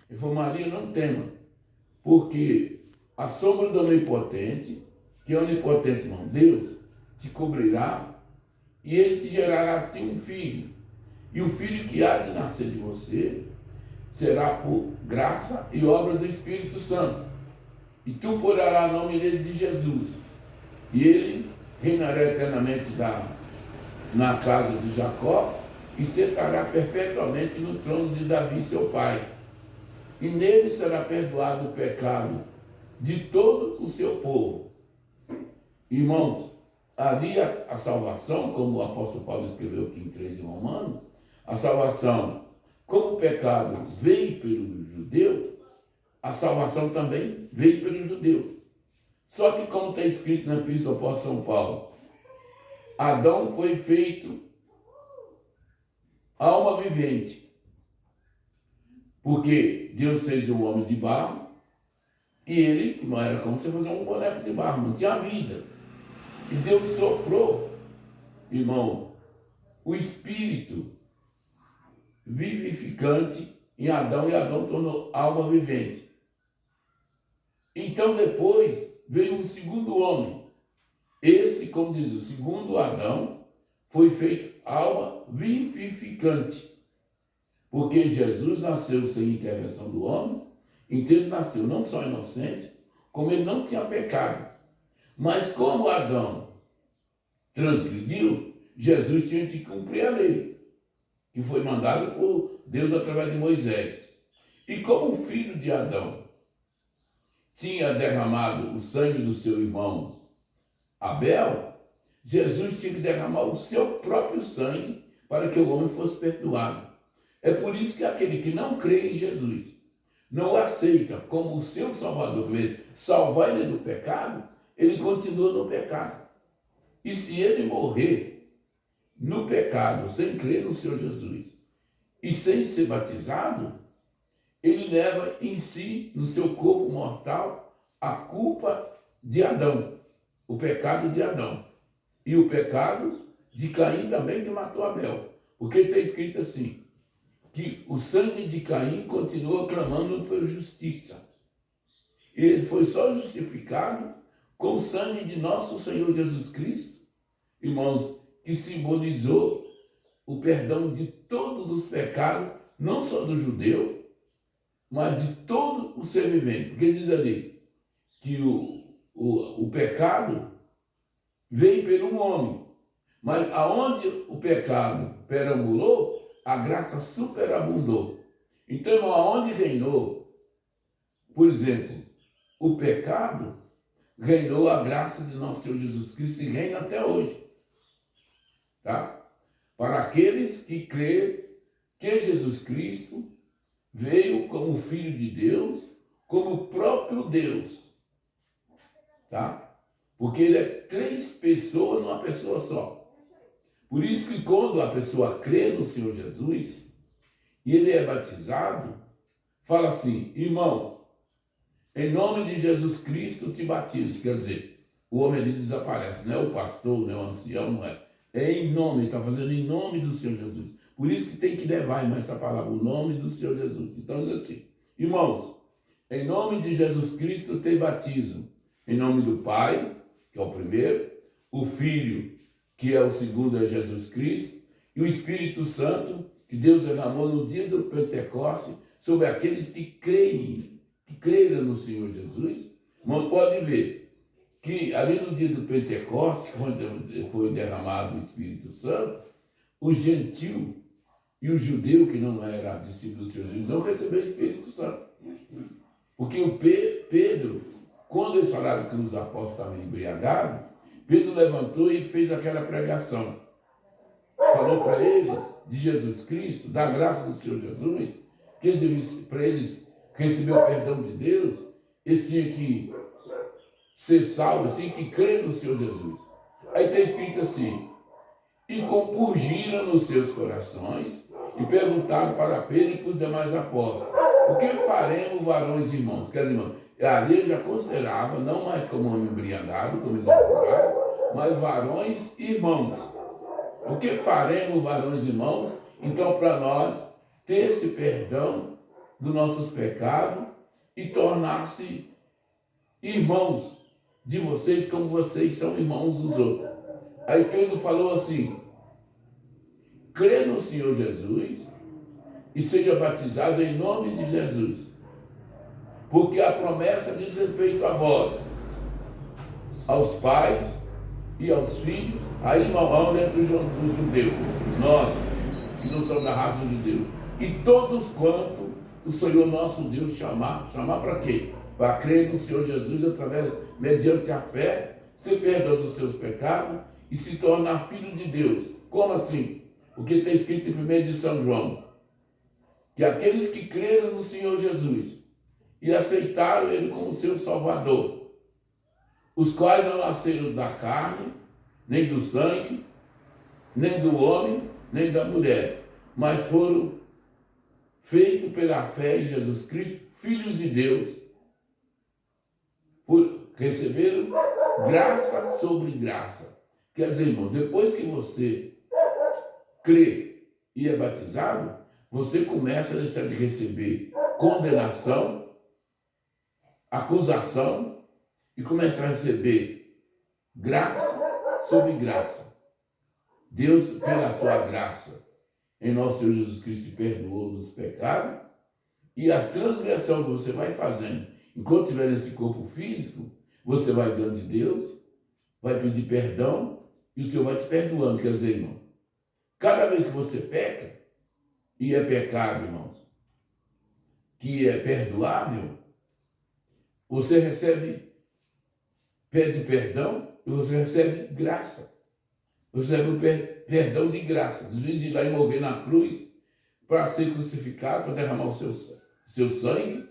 Ele falou, Maria, não tema, porque a sombra do Onipotente, que é onipotente, irmão, Deus, te cobrirá e ele te gerará a ti um filho. E o filho que há de nascer de você será por graça e obra do Espírito Santo. E tu porás o nome dele de Jesus. E ele reinará eternamente na casa de Jacó e sentará perpetuamente no trono de Davi, seu pai. E nele será perdoado o pecado de todo o seu povo. Irmãos, ali a salvação, como o apóstolo Paulo escreveu aqui em 3 de Romanos, a salvação, como o pecado veio pelo judeu, a salvação também veio pelo judeu. Só que, como está escrito na Epístola do apóstolo São Paulo, Adão foi feito alma vivente, porque Deus fez o homem de barro e ele não era como você fazer um boneco de barro, não tinha vida. E Deus soprou, irmão, o espírito vivificante em Adão, e Adão tornou alma vivente. Então depois veio o segundo homem. Esse, como diz, o segundo Adão foi feito alma vivificante. Porque Jesus nasceu sem intervenção do homem, então ele nasceu não só inocente, como ele não tinha pecado. Mas como Adão transgrediu, Jesus tinha que cumprir a lei, que foi mandado por Deus através de Moisés. E como o filho de Adão tinha derramado o sangue do seu irmão Abel, Jesus tinha que derramar o seu próprio sangue para que o homem fosse perdoado. É por isso que aquele que não crê em Jesus, não o aceita como o seu Salvador, salvar ele do pecado, ele continua no pecado. E se ele morrer no pecado, sem crer no Senhor Jesus, e sem ser batizado, ele leva em si, no seu corpo mortal, a culpa de Adão, o pecado de Adão. E o pecado de Caim também, que matou Abel. Porque está escrito assim, que o sangue de Caim continua clamando por justiça. Ele foi só justificado com o sangue de nosso Senhor Jesus Cristo, irmãos, que simbolizou o perdão de todos os pecados, não só do judeu, mas de todo o ser vivente. Porque diz ali que o pecado veio pelo homem, mas aonde o pecado perambulou, a graça superabundou. Então, irmão, aonde reinou, por exemplo, o pecado, reinou a graça de nosso Senhor Jesus Cristo e reina até hoje. Tá? Para aqueles que creem que Jesus Cristo veio como Filho de Deus, como o próprio Deus. Tá? Porque ele é 3 pessoas numa pessoa só. Por isso que quando a pessoa crê no Senhor Jesus e ele é batizado, fala assim, irmão, em nome de Jesus Cristo te batizo. Quer dizer, o homem ali desaparece, não é o pastor, não é o ancião, não é. É em nome, ele está fazendo em nome do Senhor Jesus. Por isso que tem que levar em essa palavra, o nome do Senhor Jesus. Então diz assim, irmãos, em nome de Jesus Cristo te batizo. Em nome do Pai, que é o primeiro, o Filho, que é o segundo, é Jesus Cristo, e o Espírito Santo, que Deus derramou no dia do Pentecostes, sobre aqueles que creem, que creram no Senhor Jesus. Mas pode ver que ali no dia do Pentecostes, quando foi derramado o Espírito Santo, o gentil e o judeu, que não era discípulo do Senhor Jesus, não recebeu o Espírito Santo. Porque o Pedro, quando eles falaram que os apóstolos estavam embriagados, Pedro levantou e fez aquela pregação. Falou para eles de Jesus Cristo, da graça do Senhor Jesus, que para eles receber o perdão de Deus, eles tinham que ser salvos, tinham que crer no Senhor Jesus. Aí está escrito assim, e compurgiram nos seus corações e perguntaram para Pedro e para os demais apóstolos, o que faremos, varões e irmãos? Quer dizer, irmão, ali ele já considerava, não mais como homem embriagado, como eles falaram, mas varões e irmãos. O que faremos, varões e irmãos? Então, para nós ter esse perdão dos nossos pecados e tornar-se irmãos de vocês como vocês são irmãos dos outros. Aí Pedro falou assim: crê no Senhor Jesus e seja batizado em nome de Jesus, porque a promessa diz respeito a vós, aos pais e aos filhos, aí irmão entre os judeus, nós que não somos da raça de Deus, e todos quanto o Senhor nosso Deus chamar para quê? Para crer no Senhor Jesus mediante a fé, ser perdão dos seus pecados e se tornar filho de Deus. Como assim? O que está escrito em 1 de São João, que aqueles que creram no Senhor Jesus e aceitaram Ele como seu Salvador, os quais não nasceram da carne, nem do sangue, nem do homem, nem da mulher, mas foram feitos pela fé em Jesus Cristo, filhos de Deus, receberam graça sobre graça. Quer dizer, irmão, depois que você crê e é batizado, você começa a deixar de receber condenação, acusação, e começa a receber graça sobre graça. Deus, pela sua graça, em nosso Senhor Jesus Cristo, perdoou dos pecados, e a transgressão que você vai fazendo, enquanto tiver nesse corpo físico, você vai diante de Deus, vai pedir perdão, e o Senhor vai te perdoando. Quer dizer, irmão, cada vez que você peca, e é pecado, irmãos, que é perdoável, você pede perdão e você recebe graça. Você recebe o perdão de graça. Desvia de ir lá e morrer na cruz para ser crucificado, para derramar o seu sangue,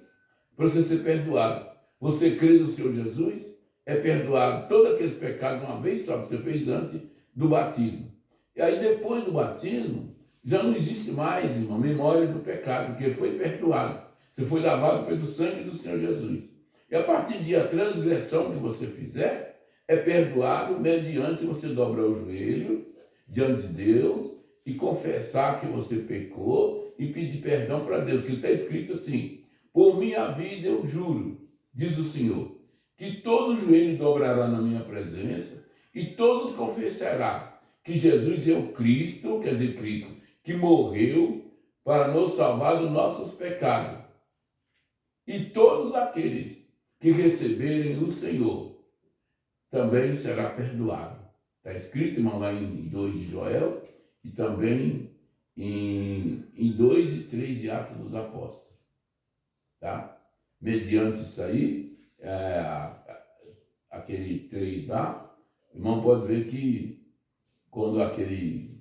para você ser perdoado. Você crê no Senhor Jesus, é perdoado todos aqueles pecados de uma vez só, que você fez antes do batismo. E aí depois do batismo, já não existe mais, irmão, memória do pecado, porque foi perdoado. Você foi lavado pelo sangue do Senhor Jesus. E a partir de a transgressão que você fizer, é perdoado mediante você dobrar o joelho diante de Deus e confessar que você pecou e pedir perdão para Deus. Que está escrito assim: por minha vida eu juro, diz o Senhor, que todo joelho dobrará na minha presença e todos confessará que Jesus é o Cristo, quer dizer, Cristo, que morreu para nos salvar dos nossos pecados. E todos aqueles que receberem o Senhor também será perdoado. Está escrito, irmão, lá em 2 de Joel e também em 2 e 3 de Atos dos Apóstolos. Tá? Mediante isso aí, aquele 3 lá, o irmão pode ver que quando aquele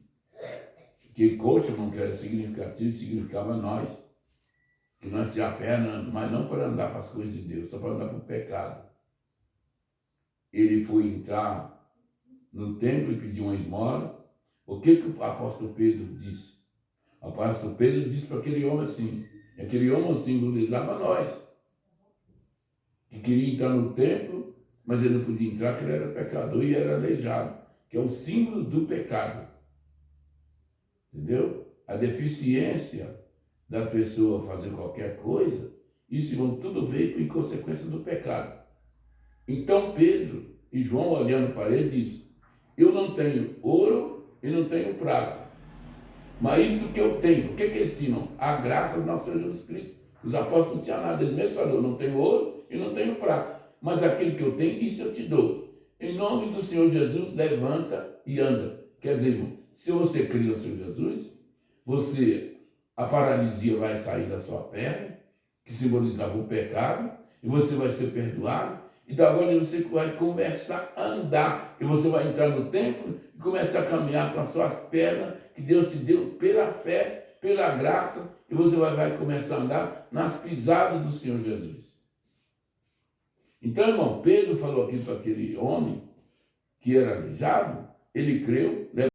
coxa, irmão, que era significativo, significava nós. Que nós tínhamos a perna, mas não para andar para as coisas de Deus, só para andar para o pecado. Ele foi entrar no templo e pedir uma esmola. O que o apóstolo Pedro disse? O apóstolo Pedro disse para aquele homem assim, aquele homem simbolizava nós, que queria entrar no templo, mas ele não podia entrar porque ele era pecador e era aleijado, que é o símbolo do pecado. Entendeu? A deficiência da pessoa fazer qualquer coisa, isso, irmão, tudo veio em consequência do pecado. Então Pedro e João, olhando para ele, diz: eu não tenho ouro e não tenho prata, mas isto que eu tenho, o que é isso, irmão? A graça do nosso Senhor Jesus Cristo. Os apóstolos não tinham nada, eles mesmos falaram: não tenho ouro e não tenho prata, mas aquilo que eu tenho, isso eu te dou. Em nome do Senhor Jesus, levanta e anda. Quer dizer, irmão, se você crê no Senhor Jesus, a paralisia vai sair da sua perna, que simbolizava o pecado, e você vai ser perdoado, e da agora você vai começar a andar, e você vai entrar no templo e começar a caminhar com as suas pernas, que Deus te deu pela fé, pela graça, e você vai começar a andar nas pisadas do Senhor Jesus. Então, irmão, Pedro falou aqui para aquele homem que era aleijado, ele creu,